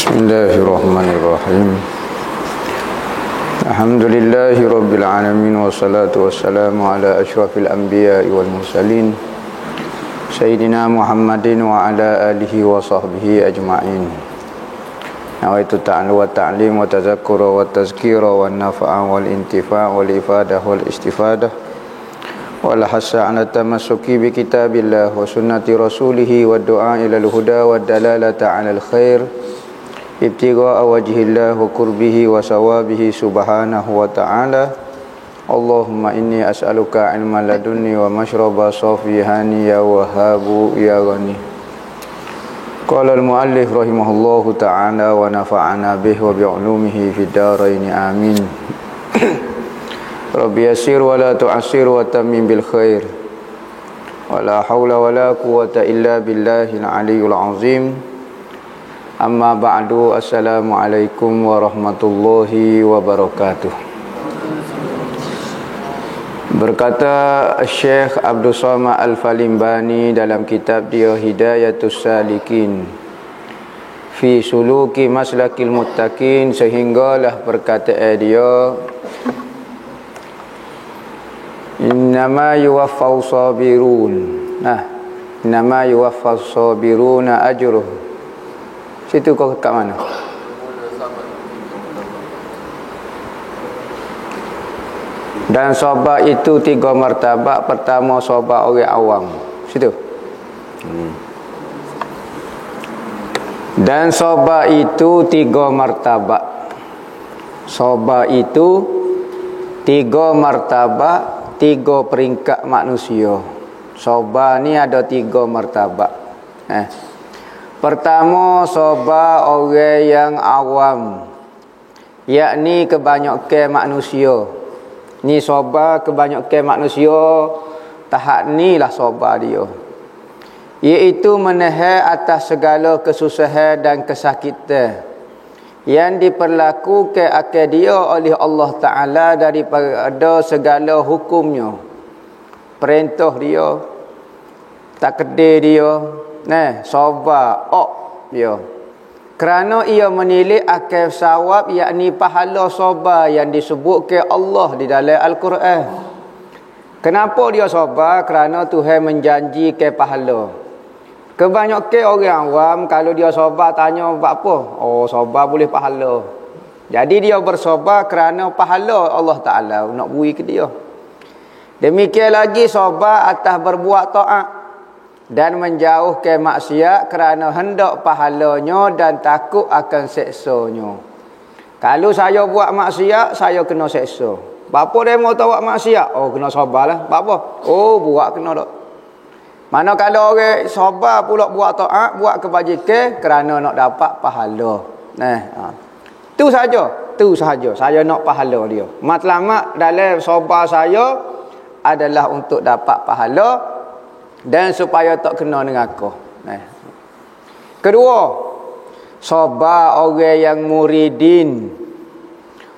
Bismillahirrahmanirrahim. Alhamdulillahi rabbil alamin, wassalatu wassalamu ala asyrafil anbiya'i wal mursalin Sayyidina Muhammadin wa ala alihi wa sahbihi ajma'in. Nawaitu ta'alu wa ta'lim wa tazakkura wa tazkira wa nafa'a wal intifa' wal ifadah wal istifadah wal hassa ala tamassuki bi kitabillah wa sunnati rasulihi wa du'a ila al-huda wa dalalata ala al-khair ibtigha'a wajhillah wa qurbihi wa sawabihi subhanahu wa ta'ala. Allahumma inni as'aluka ilman ladunni wa mashraba safihani ya wahhabu ya ghani. Qala al-muallif rahimahullahu ta'ala wa nafa'ana bihi wa bi'ulumihi fid dharain amin. Rabbi yassir wa la tu'assir wa tammim bil khair. Wa la hawla wa la quwwata illa billahil aliyyil azim. Amma ba'du, assalamualaikum warahmatullahi wabarakatuh. Berkata Syekh Abdul Somad Al-Falimbani dalam kitab dia Hidayatus Salikin fi suluki maslakil muttaqin, sehinggalah perkataan dia innama yuwaffas sabirun. Innama yuwaffas sabiruna ajruh. Situ kau kat mana? Dan sabar itu 3 martabat. Pertama, sabar orang awam. Situ. Dan sabar itu 3 martabat. Sabar itu 3 martabat, 3 peringkat manusia. Sabar ni ada 3 martabat. Pertama, sabar orang yang awam, yakni kebanyakan manusia. Ni sabar kebanyakan manusia, tahap ni lah sabar dia, iaitu menahan atas segala kesusahan dan kesakitan yang diperlakukan akan dia oleh Allah Ta'ala daripada segala hukumnya, perintah dia, takdir dia. Sabar dia kerana ia menilik akan sawab, yakni pahala sabar yang disebutkan Allah di dalam Al-Quran. Kenapa dia sabar? Kerana Tuhan menjanjikan pahala. Kebanyakan orang awam kalau dia sabar tanya buat apa? Oh, sabar boleh pahala. Jadi dia bersabar kerana pahala Allah Ta'ala nak beri ke dia. Demikian lagi sabar atas berbuat taat dan menjauhkan maksiat kerana hendak pahalanya dan takut akan seksanya. Kalau saya buat maksiat, saya kena seksa. Apa dia mau tahu buat maksiat? Oh, kena sabarlah. Apa? Oh, buat kena tak. Mana kalau orang sabar pula buat taat, buat kebajikan kerana nak dapat pahala. Tu saja. Saya nak pahala dia. Matlamat dalam sabar saya adalah untuk dapat pahala dan supaya tak kena dengan aku. Kedua, sabar orang yang muridin.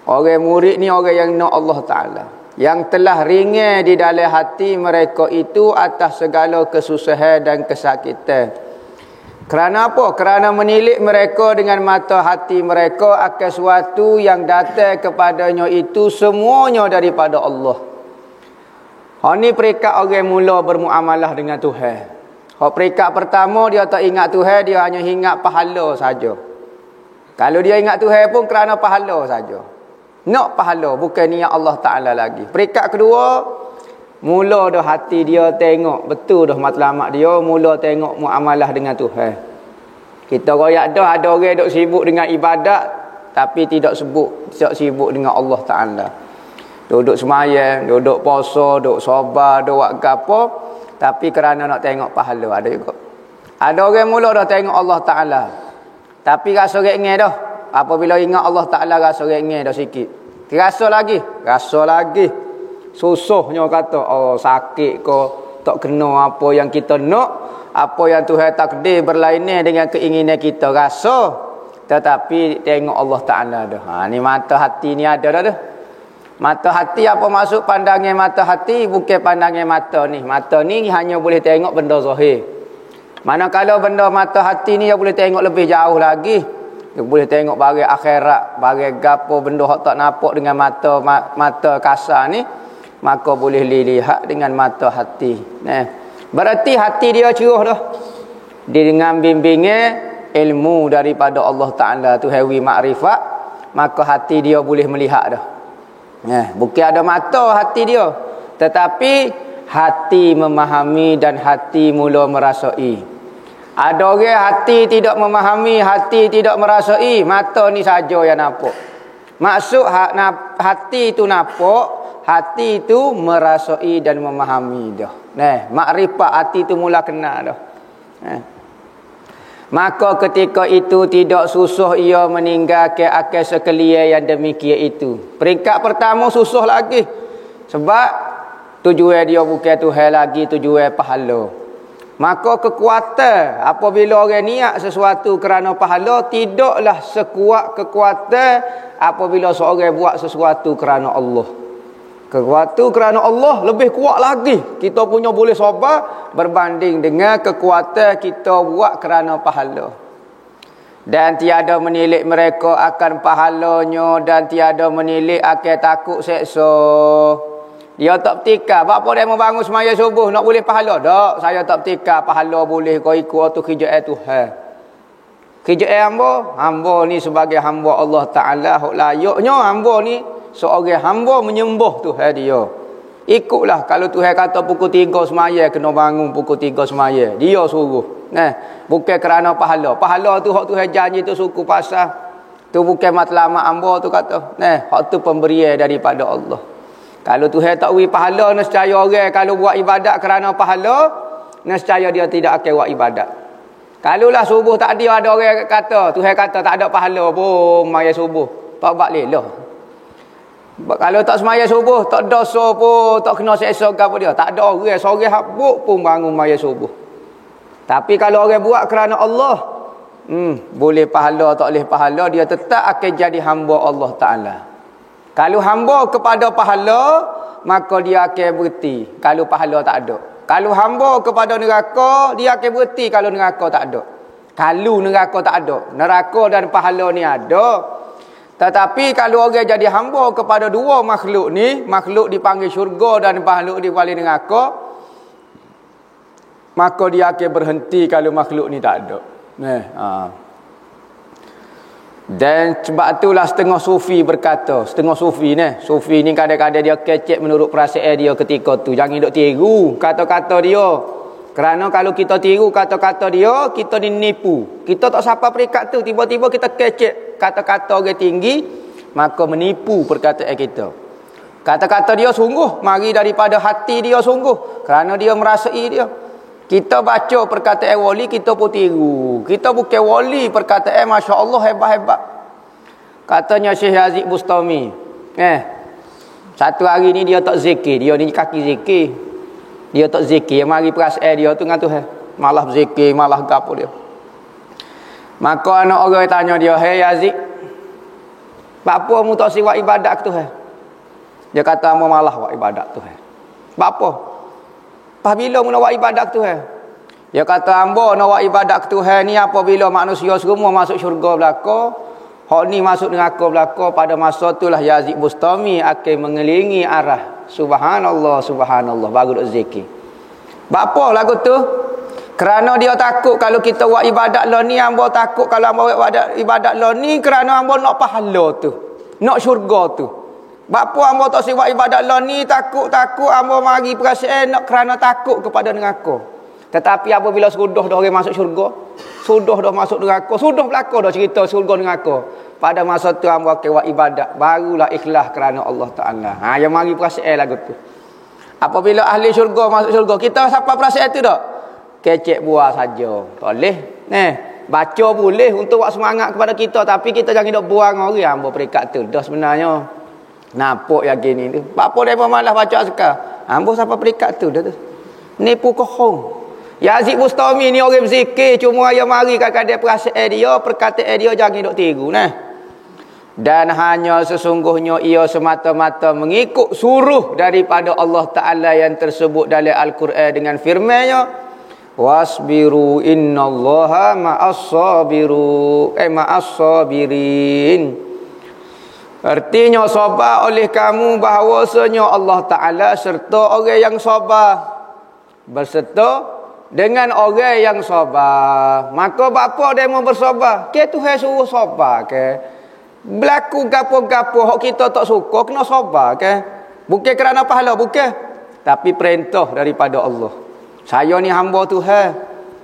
Orang murid ni orang yang nak Allah Ta'ala, yang telah ringan di dalam hati mereka itu atas segala kesusahan dan kesakitan. Kerana apa? Kerana menilik mereka dengan mata hati mereka akan sesuatu yang datang kepadanya itu semuanya daripada Allah. Ini peringkat orang mula bermuamalah dengan Tuhan. Peringkat pertama, dia tak ingat Tuhan, dia hanya ingat pahala saja. Kalau dia ingat Tuhan pun kerana pahala saja. Nak pahala, bukan niat Allah Ta'ala lagi. Peringkat kedua, mula dah hati dia tengok betul dah matlamat dia, mula tengok muamalah dengan Tuhan. Kita royak dah ada orang duk sibuk dengan ibadat tapi tidak sibuk dengan Allah Ta'ala. Duduk semayang, duduk puasa, duduk sabar, duduk buat apa, tapi kerana nak tengok pahala. Ada juga. Ada orang mula dah tengok Allah Ta'ala, tapi rasa ringan dah. Apabila ingat Allah Ta'ala, rasa ringan dah sikit. Rasa lagi. Susahnya kata, oh sakit ke, tak kena apa yang kita nak, apa yang Tuhan takdir berlainan dengan keinginan kita. Rasa, tetapi tengok Allah Ta'ala dah. Ni mata hati ni ada dah. Mata hati, apa maksud pandangan mata hati? Bukan pandangan mata ni. Mata ni hanya boleh tengok benda zahir. Manakala benda mata hati ni dia boleh tengok lebih jauh lagi. Dia boleh tengok barang akhirat, barang gapo benda hak tak nampak dengan mata kasar ni, maka boleh lihat dengan mata hati. Nah, berarti hati dia cerah dah. Dia dengan bimbingan ilmu daripada Allah Taala tu hawi makrifat, maka hati dia boleh melihat dah. Nah, bukan ada mata hati dia, tetapi hati memahami dan hati mula merasai. Ada orang hati tidak memahami, hati tidak merasai, mata ni saja yang nampak. Maksud hati itu nampak, hati itu merasai dan memahami dah. Nah, makrifat hati itu mula kenal dah. Maka ketika itu tidak susah ia meninggalkan akal sekalian yang demikian itu. Peringkat pertama susah lagi. Sebab tujuan dia bukan Tuhan lagi, tujuan pahala. Maka kekuatan apabila orang niat sesuatu kerana pahala tidaklah sekuat kekuatan apabila seorang buat sesuatu kerana Allah. Kekuatan kerana Allah lebih kuat lagi. Kita punya boleh sabar berbanding dengan kekuatan kita buat kerana pahala. Dan tiada menilik mereka akan pahalanya dan tiada menilik akan takut seksa. Dia tak bertikar. Apa dia membangun semaya subuh nak boleh pahala? Tak, saya tak bertikar. Pahala boleh kau ikut tu kerjaan Tuhan. Kerjaan hamba ni sebagai hamba Allah Ta'ala. Hak layaknya hamba ni seorang hamba menyembah Tuhan dia. Ikutlah. Kalau Tuhan kata pukul 3 semaya, kena bangun pukul 3 semaya. Dia suruh. Nah, bukan kerana pahala. Pahala tu hak Tuhan janji tu suku pasal. Tu bukan matlamat hamba tu kata. Nah, hak tu pemberian daripada Allah. Kalau Tuhan tak beri pahala, nescaya orang kalau buat ibadat kerana pahala, nescaya dia tidak akan buat ibadat. Kalaulah subuh tak ada orang kata, Tuhan kata tak ada pahala pun semaya subuh, tak buat lelah. Kalau tak semaya subuh, tak dosa pun, tak kena seksa ke apa dia. Tak ada orang, seorang habuk pun bangun semaya subuh. Tapi kalau orang buat kerana Allah, boleh pahala, tak boleh pahala, dia tetap akan jadi hamba Allah Ta'ala. Kalau hamba kepada pahala, maka dia akan berhenti kalau pahala tak ada. Kalau hamba kepada neraka, dia akan berhenti kalau neraka tak ada. Kalau neraka tak ada, neraka dan pahala ni ada. Tetapi kalau orang jadi hamba kepada dua makhluk ni, makhluk dipanggil syurga dan makhluk dipanggil neraka, maka dia akan berhenti kalau makhluk ni tak ada. Dan sebab itulah setengah sufi berkata, setengah sufi ni kadang-kadang dia kecek menurut perasaan dia ketika tu. Jangan duk tiru kata-kata dia. Kerana kalau kita tiru kata-kata dia, kita dinipu. Kita tak sampai peringkat tu, tiba-tiba kita kecek kata-kata orang tinggi, maka menipu perkataan kita. Kata-kata dia sungguh mari daripada hati dia sungguh, kerana dia merasai dia. Kita baca perkataan wali, kita pun tiru. Kita bukan wali perkataan Masya Allah hebat-hebat. Katanya Syekh Yazid Bustami, satu hari ni dia tak zikir. Dia ni kaki zikir. Dia tak zikir. Mari perasaan dia tu dengan Tuhan. Malah zikir, malah gapo dia. Maka anak orang tanya dia, "Hei Yazid, apa mu tak siwak ibadat ke Tuhan?" Dia kata, "Mu malah buat ibadat Tuhan." Apa? Apabila mu nak buat ibadat ke Tuhan? Dia kata, "Hamba nak buat ibadat ke Tuhan ni apabila manusia semua masuk syurga belaka, hak ni masuk neraka belaka, pada masa itulah Yazid Bustami akan mengelilingi arah subhanallah subhanallah baru duk zikir." Apa lagu tu? Kerana dia takut kalau kita buat ibadat lah ni, hamba takut kalau hamba buat ibadat lah ni kerana hamba nak pahala tu, nak syurga tu. Bapa hamba tak buat ibadat lah ni, takut hamba mari perasaan nak kerana takut kepada neraka. Tetapi apabila sudah dah orang masuk syurga, sudah dah masuk neraka, sudah belaka dah cerita syurga neraka, pada masa tu hamba akan buat ibadat, barulah ikhlas kerana Allah Ta'ala. Yang mari perasaan lagu tu. Apabila ahli syurga masuk syurga, kita siapa perasaan tu tak? Kecek buah saja. Tak boleh. Baca boleh untuk buat semangat kepada kita, tapi kita jangan dok buang orang hamba peringkat tu. Dah sebenarnya nampak yang gini tu. Apa dia malah baca azkar? Hamba siapa peringkat tu dah tu. Nipu kohong. Yazid Bustami ni orang berzikir, cuma ayah mari kadang-kadang perasaan dia, perkataan dia jangan dok tiru Dan hanya sesungguhnya ia semata-mata mengikut suruh daripada Allah Ta'ala yang tersebut dalam Al-Quran dengan firman-Nya, Wasbiru innallaha ma'as-sabirin. Artinya sabar oleh kamu bahawasanya Allah Ta'ala serta orang yang sabar. Berserta dengan orang yang sabar. Maka bapa dia mau bersabar. Ke Tuhan suruh sabar ke? Berlaku gapo-gapo hak kita tak suka kena sabar ke? Bukan kerana pahala, bukan. Tapi perintah daripada Allah. Saya ni hamba Tuhan.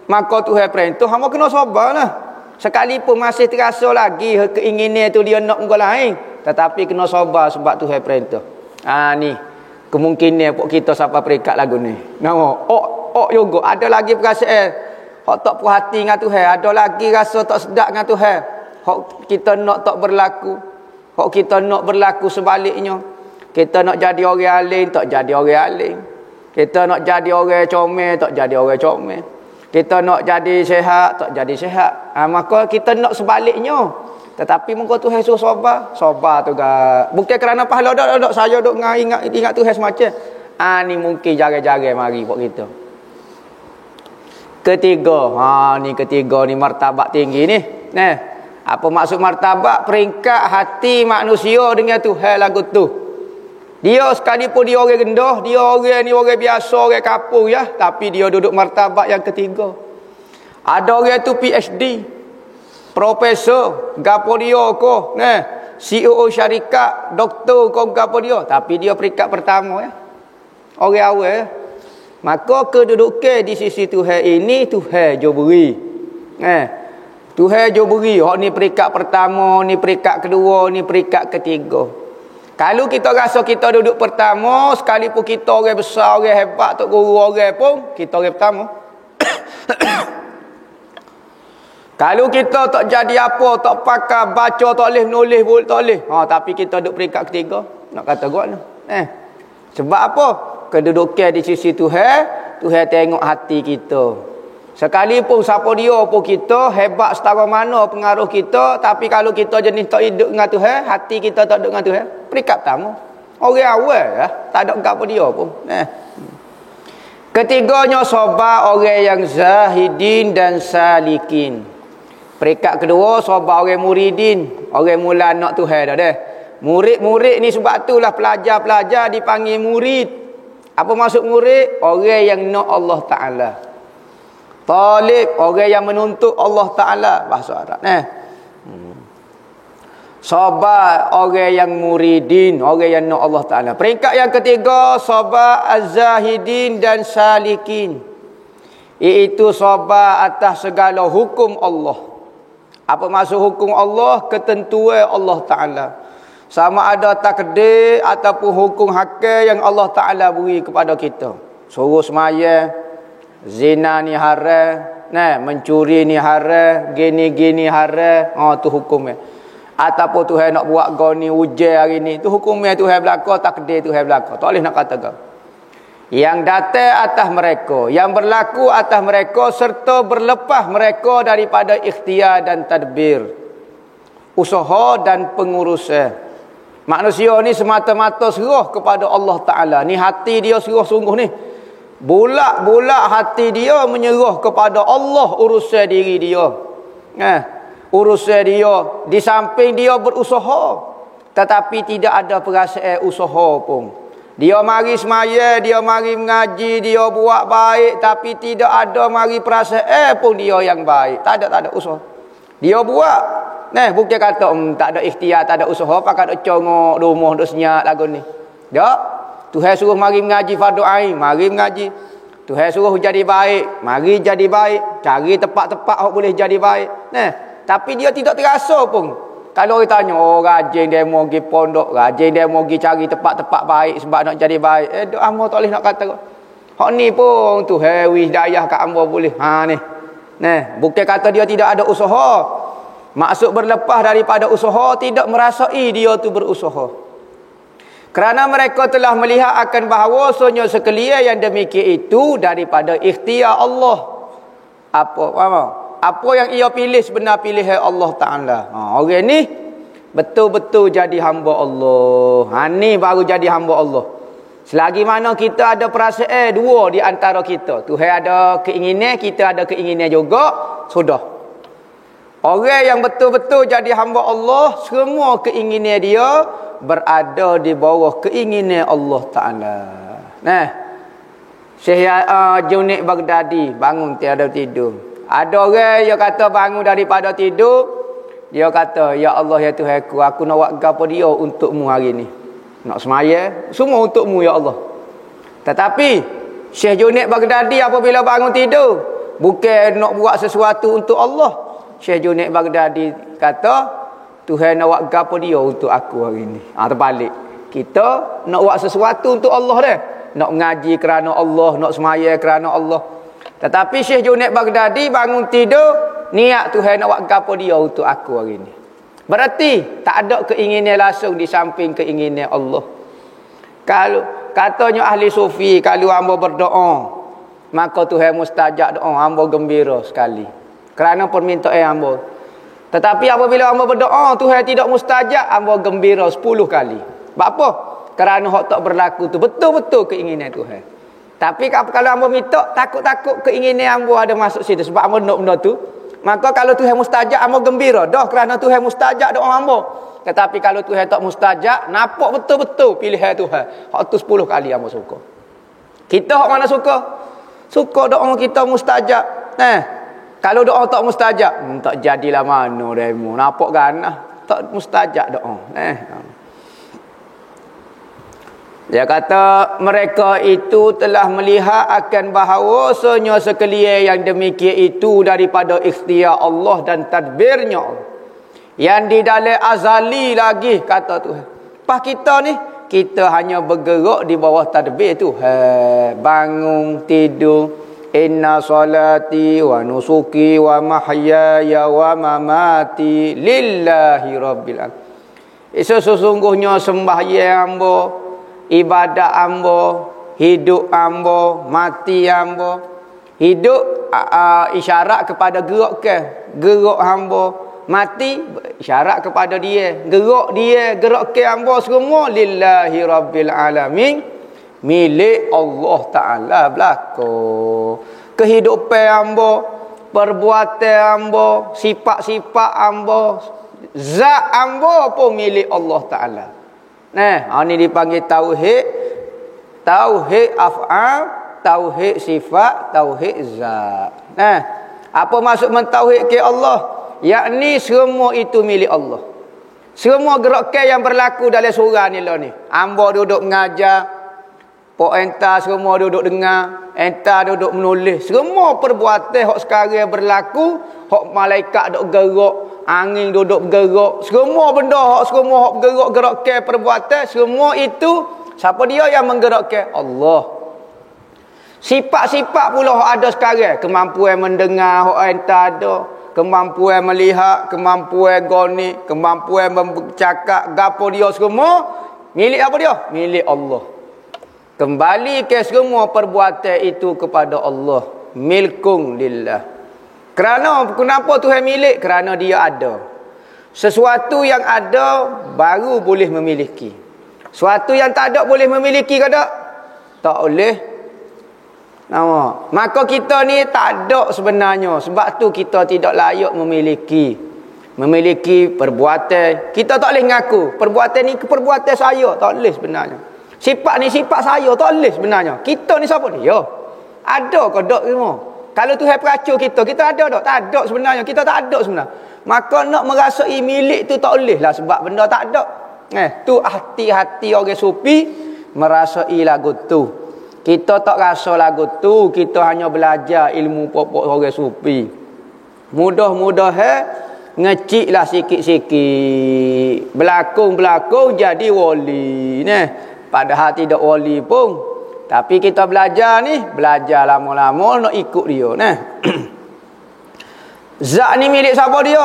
Maka Tuhan perintah hamba kena sabarlah. Sekalipun masih terasa lagi keinginan tu dia nak orang lain, tetapi kena sabar sebab Tuhan perintah. Ni kemungkinan pok kita sampai peringkat lagu ni. Nampak? Juga ada lagi perasaan hak tak puas hati dengan Tuhan, ada lagi rasa tak sedap dengan Tuhan. Hak kita nak tak berlaku, hak kita nak berlaku sebaliknya. Kita nak jadi orang alim, tak jadi orang alim. Kita nak jadi orang comel, tak jadi orang comel. Kita nak jadi sehat, tak jadi sehat. Maka kita nak sebaliknya. Tetapi muka Tuhan suruh sabar. Sabar tu gak. Bukan kerana pahala dak saya duk ingat Tuhan semacam. Ni mungkin jarang-jarang mari buat kita. Ketiga, ni ketiga ni martabat tinggi ni. Apa maksud martabat? Peringkat hati manusia dengan Tuhan lagu tu. Dia sekalipun dia orang rendah, dia orang ni orang biasa, orang kapur ya, tapi dia duduk martabat yang ketiga. Ada orang tu PhD, profesor, gapo dia ko, CEO syarikat, doktor ko gapo dia, tapi dia peringkat pertama ya. Orang awal. Maka kedudukan di sisi Tuhan ini Tuhan jo beri. Tuhan jo beri, hak ni peringkat pertama, ni peringkat kedua, ni peringkat ketiga. Kalau kita rasa kita duduk pertama, sekalipun kita orang besar, orang hebat, tok guru orang pun, kita orang pertama. Kalau kita tak jadi apa, tak pakai, baca tak boleh, menulis pun tak boleh. Tapi kita duduk peringkat ketiga, nak kata gua ni. Sebab apa? Kedudukan di sisi Tuhan, Tuhan tengok hati kita. Sekalipun siapa dia pun kita, hebat setara mana pengaruh kita, tapi kalau kita jenis tak hidup dengan Tuhan, hati kita tak hidup dengan Tuhan, peringkat pertama. Orang awal ya, tak ada apa dia pun. Ketiganya sabar orang yang zahidin dan salikin. Peringkat kedua sabar orang muridin, orang mula nak Tuhan dah. Murid-murid ni sebab itulah pelajar-pelajar dipanggil murid. Apa maksud murid? Orang yang nak Allah Ta'ala. Talib, orang yang menuntut Allah Ta'ala, bahasa Arab. Sabar, orang yang muridin, orang yang nak Allah Ta'ala. Peringkat yang ketiga, sabar az-zahidin dan salikin. Iaitu sabar atas segala hukum Allah. Apa maksud hukum Allah? Ketentuan Allah Ta'ala. Sama ada takdir ataupun hukum hakam yang Allah Ta'ala beri kepada kita. Suruh semaya, zina ni haram, mencuri ni haram, gini-gini haram, tu hukumnya. Ataupun Tuhan nak buat kau ni hujan hari ni, tu hukumnya Tuhan belaka, takdir Tuhan belaka. Tak boleh nak kata kau. Yang datang atas mereka, yang berlaku atas mereka serta berlepas mereka daripada ikhtiar dan tadbir, usaha dan pengurusan. Manusia ni semata-mata serah kepada Allah Ta'ala. Ni hati dia serah sungguh ni. Bulak-bulak hati dia menyerah kepada Allah urusan diri dia. Urusan dia. Di samping dia berusaha, tetapi tidak ada perasaan usaha pun. Dia mari semaya, dia mari mengaji, dia buat baik, tapi tidak ada mari perasaan pun dia yang baik. Tak ada usaha. Dia buat. Bukan kata tak ada ikhtiar, tak ada usaha, pakai duk congok rumah, duk senyap lagu ni. Tak. Tuhan suruh mari mengaji fardu ain, mari mengaji. Tuhan suruh jadi baik, mari jadi baik. Cari tempat-tempat yang boleh jadi baik. Tapi dia tidak terasa pun. Kalau orang tanya, rajin dia mau pergi pondok, rajin dia mau pergi cari tempat-tempat baik sebab nak jadi baik. Doa tak boleh nak kata. Hak ni pun Tuhan wis hidayah kat hamba boleh. Ni. Bukan kata dia tidak ada usaha. Maksud berlepas daripada usaha, tidak merasai dia tu berusaha. Kerana mereka telah melihat akan bahawasanya sekalian yang demikian itu daripada ikhtiar Allah. Apa yang ia pilih sebenar pilihan Allah Ta'ala. Orang ni betul-betul jadi hamba Allah. Ni baru jadi hamba Allah. Selagi mana kita ada perasaan dua di antara kita, Tuhan ada keinginan, kita ada keinginan juga, sudah. Orang yang betul-betul jadi hamba Allah, semua keinginan dia berada di bawah keinginan Allah Ta'ala. Nah, Syekh Junaid Baghdadi bangun tiada tidur. Ada orang yang kata bangun daripada tidur, dia kata, ya Allah ya Tuhan aku nak buat gapo dia untukmu hari ni. Nak semaya, semua untukmu ya Allah. Tetapi Syekh Junaid Baghdadi apabila bangun tidur, bukan nak buat sesuatu untuk Allah. Syekh Junaid Baghdadi kata, Tuhan nak buat gapo dia untuk aku hari ni. Terbalik. Kita nak buat sesuatu untuk Allah dah. Nak mengaji kerana Allah, nak semaya kerana Allah. Tetapi Syekh Junaid Baghdadi bangun tidur, niat Tuhan nak buat gapo dia untuk aku hari ni. Berarti tak ada keinginan langsung di samping keinginan Allah. Kalau katanya ahli sufi, kalau hamba berdoa, maka Tuhan mustajab doa, hamba gembira sekali kerana permintaan hamba. Tetapi apabila hamba berdoa, Tuhan tidak mustajab, hamba gembira 10 kali. Sebab apa? Kerana hak tak berlaku tu betul-betul keinginan Tuhan. Tapi kalau hamba minta, takut-takut keinginan hamba ada masuk situ sebab hamba nak benda tu. Maka kalau Tuhan mustajab, hamba gembira dah kerana Tuhan mustajab doa hamba. Tetapi kalau Tuhan tak mustajab, nampak betul-betul pilihan Tuhan. Hak tu 10 kali hamba suka. Kita hak mana suka? Suka doa kita mustajab. Kalau doa tak mustajab, tak jadilah mana demo. Nampak kan? Tak mustajab doa. Dia kata mereka itu telah melihat akan bahawasanya sekalian yang demikian itu daripada ikhtiar Allah dan tadbirnya. Yang di dalam azali lagi kata Tuhan. Pas kita ni, kita hanya bergerak di bawah tadbir Tuhan. Bangun, tidur. Inna salati wa nusuki wa mahyaya wa mamati lillahi rabbil alamin. Sesungguhnya sembahyang hamba, ibadat hamba, hidup hamba, mati hamba. Hidup isyarat kepada gerak hamba, mati isyarat kepada dia, gerak hamba semua lillahi rabbil alamin, milik Allah Ta'ala belaka. Kehidupan hamba, perbuatan hamba, sifat-sifat hamba, zat hamba pun milik Allah Ta'ala. Ini dipanggil tauhid. Tauhid af'al, tauhid sifat, tauhid zat. Apa maksud mentauhid ke Allah? Yakni semua itu milik Allah. Semua gerakan yang berlaku dalam surah ni lah ni. Hamba duduk mengajar, Pok entah semua duduk dengar, entah duduk menulis. Semua perbuatan hak sekarang berlaku, hak malaikat duduk gerak, angin duduk bergerak, semua benda hak bergerak perbuatan, semua itu siapa dia yang menggerakkan? Allah. Sifat-sifat pula hak ada sekarang, kemampuan mendengar hak entah ada, kemampuan melihat, kemampuan goni, kemampuan bercakap, gapo dia semua milik apa dia? Milik Allah. Kembali ke semua perbuatan itu kepada Allah. Milkun lillah. Kenapa Tuhan milik? Kerana dia ada. Sesuatu yang ada baru boleh memiliki. Sesuatu yang tak ada boleh memiliki ke tak? Tak boleh. Maka kita ni tak ada sebenarnya. Sebab tu kita tidak layak memiliki perbuatan. Kita tak boleh mengaku perbuatan ni perbuatan saya. Tak boleh sebenarnya. Sifat ni sifat saya, tak boleh sebenarnya. Kita ni siapa dia? Ada ke tak semua? Kalau Tuhan peracur kita ada tak? Tak ada sebenarnya. Kita tak ada sebenarnya. Maka nak merasai milik tu tak boleh lah sebab benda tak ada. Tu hati-hati orang sufi merasai lagu tu. Kita tak rasa lagu tu, kita hanya belajar ilmu pokok orang sufi. Mudah-mudahan ngeciklah sikit-sikit. Berlakon-berlakon jadi wali. Padahal tidak wali pun. Tapi kita belajar lama-lama nak ikut dia. Zat ni milik siapa dia?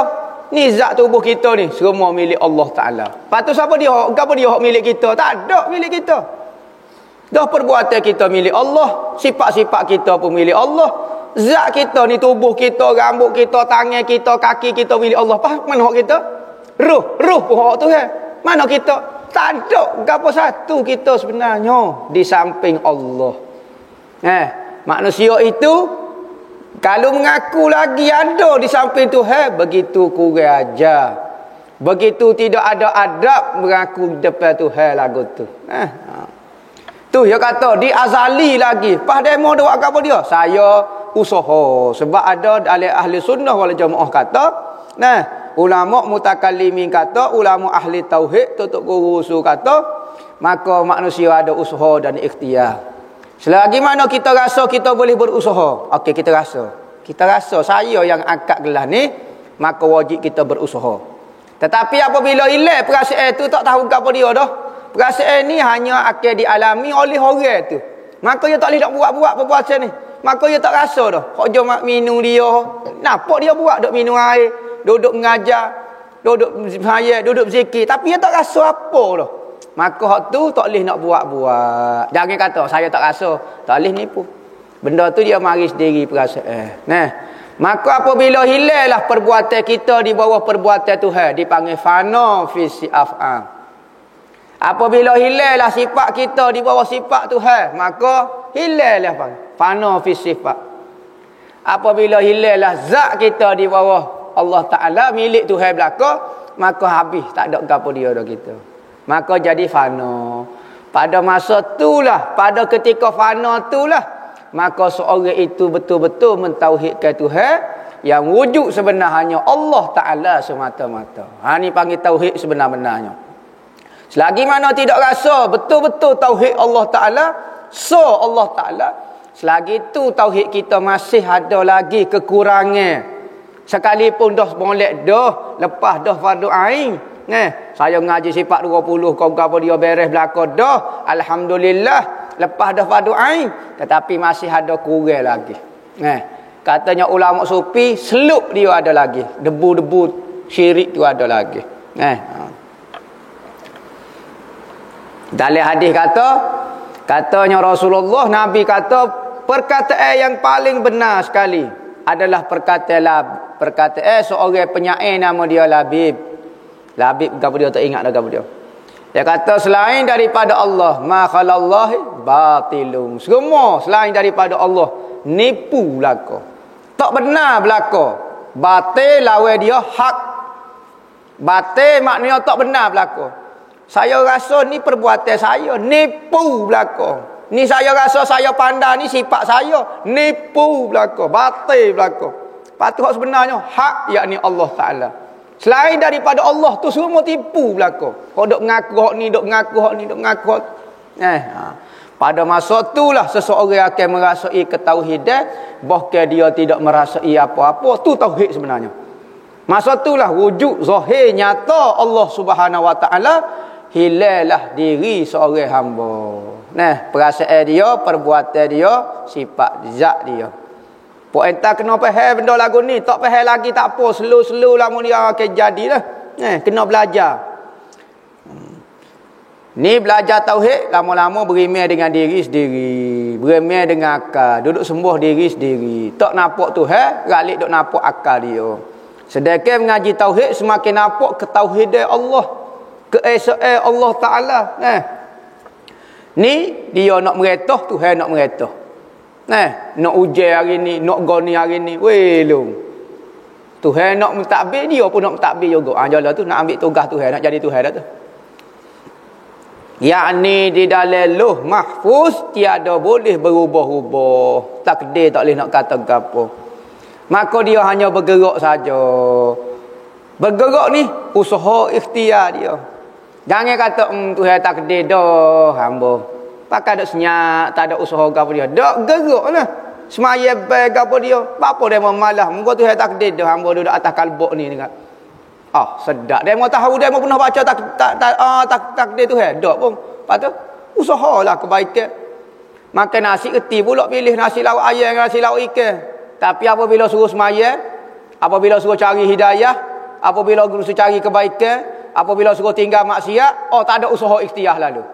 Ni zat tubuh kita ni. Semua milik Allah Ta'ala. Lepas tu siapa dia? Apa dia milik kita? Tak ada milik kita. Dah perbuatan kita milik Allah. Sifat-sifat kita pun milik Allah. Zat kita ni, tubuh kita, rambut kita, tangan kita, kaki kita milik Allah. Mana hak kita? Ruh pun hak Tuhan. Mana kita? Tak ada gapo satu kita sebenarnya di samping Allah. Manusia itu kalau mengaku lagi ada di samping Tuhan, begitu kurang ajar. Begitu tidak ada adab mengaku depan Tuhan lagu tu. Tu dia kata di azali lagi. Pas demo dia buat apa dia? Saya usaha. Sebab ada ahli sunnah wal jamaah kata, ulama mutakallimin kata, ulama ahli tauhid, tutup guru usul kata, maka manusia ada usaha dan ikhtiar. Selagi mana kita rasa kita boleh berusaha, okey kita rasa. Kita rasa saya yang angkat gelas ni, maka wajib kita berusaha. Tetapi apabila hilang perasaan itu, tak tahu apa dia dah. Perasaan ni hanya akan dialami oleh orang tu. Maka dia tak boleh nak buat-buat perbuatan ni. Maka dia tak rasa dah. Kok jom minum dia. Nampak dia buat duk minum air, duduk mengajar, duduk sembahyang, duduk berzikir, tapi dia tak rasa apa dah. Maka hak tu tak boleh nak buat-buat. Jangan kata saya tak rasa, tak boleh nipu. Benda tu dia mari sendiri perasaan. Maka apabila hilanglah perbuatan kita di bawah perbuatan Tuhan, dipanggil fana fi af'al. Apabila hilanglah sifat kita di bawah sifat Tuhan, maka hilanglah fana fi sifat. Apabila hilanglah zat kita di bawah Allah Ta'ala, milik Tuhan belaka, maka habis, tak ada apa dia dah kita. Maka jadi fana. Pada masa itulah, pada ketika fana itulah, maka seorang itu betul-betul mentauhidkan Tuhan yang wujud sebenarnya Allah Ta'ala semata-mata. Ni panggil tauhid sebenar-benarnya. Selagi mana tidak rasa betul-betul tauhid Allah Ta'ala, Allah Ta'ala, selagi itu tauhid kita masih ada lagi kekurangan. Sekalipun dah molek dah, lepas dah fardu ain. Saya ngaji sifat 20, kau apa dia beres belaka dah, alhamdulillah, lepas dah fardu ain, tetapi masih ada kurang lagi. Katanya ulama sufi, seluk dia ada lagi, debu-debu syirik tu ada lagi. Dalam hadis katanya Rasulullah, Nabi kata perkataan yang paling benar sekali adalah perkataan seorang penyair nama dia Labib. Labib apa dia tak ingat dah apa dia. Dia kata selain daripada Allah, ma khalallahi batilun. Semua selain daripada Allah nipu belaka. Tak benar belaka. Batil lawan dia hak. Batil maknanya tak benar belaka. Saya rasa ni perbuatan saya, nipu belaka. Ni saya rasa saya pandai, ni sifat saya, nipu belaka, batil belaka. Patut sebenarnya hak, yakni Allah Ta'ala. Selain daripada Allah tu semua tipu belaka. Kau dok mengaku hak ni, dok mengaku hak ni, dok mengaku hak. Pada masa itulah seseorang akan merasai ketauhidan, bahkan dia tidak merasai apa-apa. Tu tauhid sebenarnya. Masa itulah wujud zahir nyata Allah Subhanahu Wa Ta'ala, hilanglah diri seorang hamba. Perasaan dia, perbuatan dia, sifat zat dia. Pok entah kena faham benda lagu ni, tak faham lagi tak apa, slow-slow lah dia akan jadilah. Kena belajar. Ni belajar tauhid, lama-lama berimeh dengan diri sendiri, berimeh dengan akal, duduk sembuh diri sendiri. Tak nampak Tuhan, galik duk nampak akal dia. Sedangkan mengaji tauhid semakin nampak ketauhidan Allah, keesaan Allah Ta'ala. Ni dia nak meretah, Tuhan nak meretah. Nak ujian hari ni, nak goni hari ni, welung. Tuhan nak mentadbir, dia pun nak mentadbir juga. Jalan tu nak ambil tugas Tuhan, nak jadi Tuhan dah tu. Yakni di dalam Lauh Mahfuz tiada boleh berubah-ubah. Takdir tak boleh nak kata apa. Maka dia hanya bergerak saja. Bergerak ni usaha ikhtiar dia. Jangan kata Tuhan takdir dah hamba. Pakai dak senyap, tak ada usaha apa dia. Dak geraklah. Semaya bag apa dia. Apa dia memalah. Muka Tuhan takdir dah hamba duduk atas kalbuk ni dekat. Sedap. Dia mau tahu, dia mau pernah baca takdir Tuhan. Dak pun. Patut usahalah kebaikan. Makan nasi reti pula pilih nasi lauk ayam dengan nasi lauk ikan. Tapi apabila suruh semaya, apabila suruh cari hidayah, apabila suruh cari kebaikan, apabila suruh tinggal maksiat, tak ada usaha ikhtiar lalu.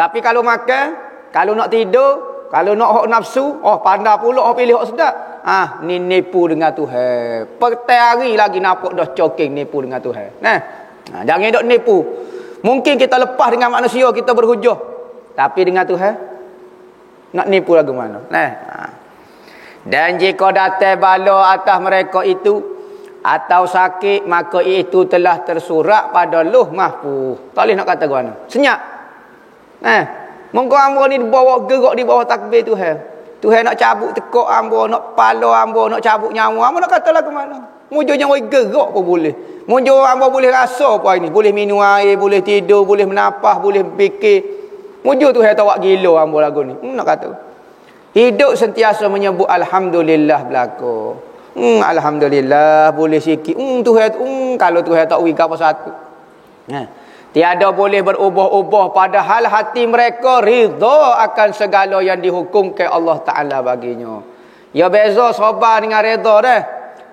Tapi kalau makan, kalau nak tidur, kalau nak hak nafsu, pandai pula pilih hak sedap. Ni nipu dengan Tuhan. Pertari lagi nampak dah coking nipu dengan Tuhan. Jangan dok nipu. Mungkin kita lepas dengan manusia, kita berhujah. Tapi dengan Tuhan, nak nipu lagu mana? Dan jika datang bala atas mereka itu, atau sakit, maka itu telah tersurat pada Lauh Mahfuz. Tak boleh nak kata mana. Senyap. Monggo hamba ni dibawa gerak di bawah takbir Tuhan. Tuhan nak cabut tekuk hamba, nak pala hamba, nak cabut nyawa hamba, nak kata lagu mana? Mujur nyawa gerak pun boleh. Mujur hamba boleh rasa apa ini. Boleh minum air, boleh tidur, boleh menapah, boleh fikir. Mujur Tuhan tak buat gila hamba lagu ni. Nak kata. Hidup sentiasa menyebut Alhamdulillah belaka. Alhamdulillah boleh sikit. Tuhan kalau Tuhan tak beri apa satu. Tiada boleh berubah-ubah padahal hati mereka ridha akan segala yang dihukumkan Allah Taala baginya. Ya beza sabar dengan redha dah.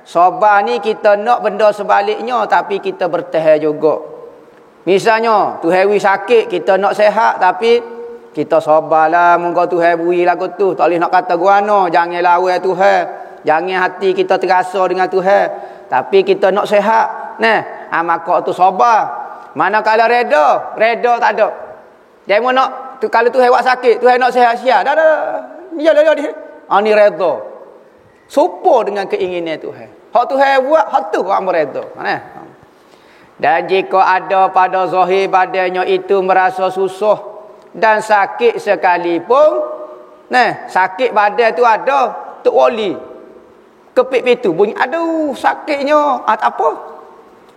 Sabar ni kita nak benda sebaliknya tapi kita bertahan juga. Misalnya Tuhan beri sakit, kita nak sihat tapi kita sabarlah, moga Tuhan beri lagu tu. Tak boleh nak kata guano, jangan lawan Tuhan. Jangan hati kita terasa dengan Tuhan. Tapi kita nak sihat. Maka tu sabar. Manakala reda tak ada. Jangan nak kalau Tuhan buat sakit, Tuhan nak sihat-sihat. Dah. Ya dia. Ni reda. Supo dengan keinginan Tuhan. Hak Tuhan buat, hak tu hak mereda. Dan jika ada pada zahir badannya itu merasa susah dan sakit sekalipun, sakit badan tu ada, tu wali. Kepik pintu bunyi, aduh sakitnya. Tak apa.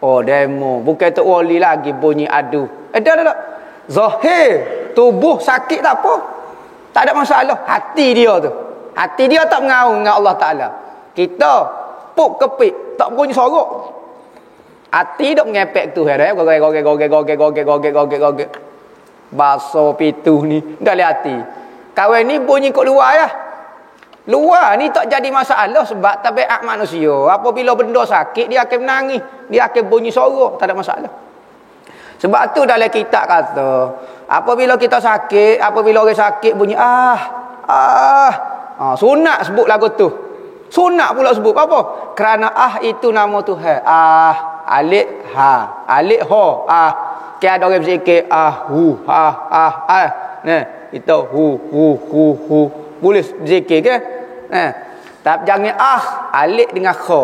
Oh demo, bukan tok wali lagi bunyi aduh. Dah. Zahir tubuh sakit tak apa. Tak ada masalah. Hati dia tu. Hati dia tak mengaung dengan Allah Taala. Kita puk kepik, tak bunyi sorok. Hati dok ngepek tu hari. Gogek. Baso pintu ni dalam hati. Kawan ni bunyi kat luar ya. Luar ni tak jadi masalah sebab tabiat manusia. Apabila benda sakit, dia akan menangis. Dia akan bunyi sorok. Tak ada masalah. Sebab tu dalam kitab kata, apabila kita sakit, apabila orang sakit bunyi sunat sebut lagu tu. Sunat pula sebut. Apa? Kerana itu nama Tuhan. Alif ha. Alif ha. Kan ada orang berzikir hu ha. Itu hu. Boleh zikir ke? Tapi jangan alif dengan kha.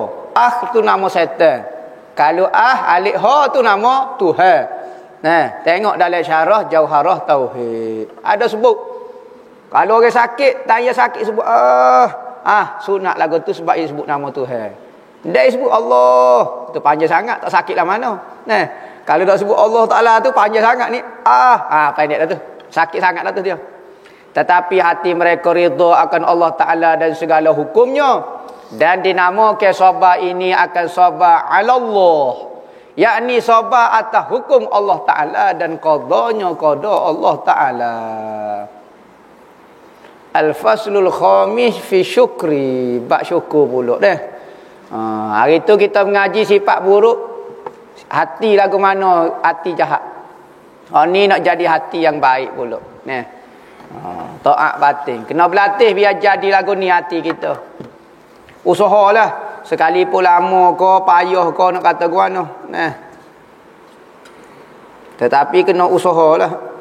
Tu nama syaitan. Kalau alif ha tu nama Tuhan. Tengok dalam syarah Jauharah Tauhid. Ada sebut. Kalau orang sakit, tanya sakit sebut sunat lagu tu sebab dia sebut nama Tuhan. Dia sebut Allah. Tu panjang sangat, tak sakit lah mana. Kalau tak sebut Allah Taala tu panjang sangat ni. Pendek dah tu. Sakit sangat dah tu dia. Tetapi hati mereka ridha akan Allah Ta'ala dan segala hukumnya. Dan dinamakan sabar ini akan sabar ala Allah. Yakni sabar atas hukum Allah Ta'ala dan qadanya qada Allah Ta'ala. Al-faslul khamis fi syukri. Bab syukur pula dah. Hari tu kita mengaji sifat buruk. Hati lagu mana hati jahat. Ni nak jadi hati yang baik pula. Taat batin. Kena berlatih biar jadi lagu ni hati kita. Usahalah. Sekalipun lama ke, payah ke nak kata gua no. Tetapi kena usahalah.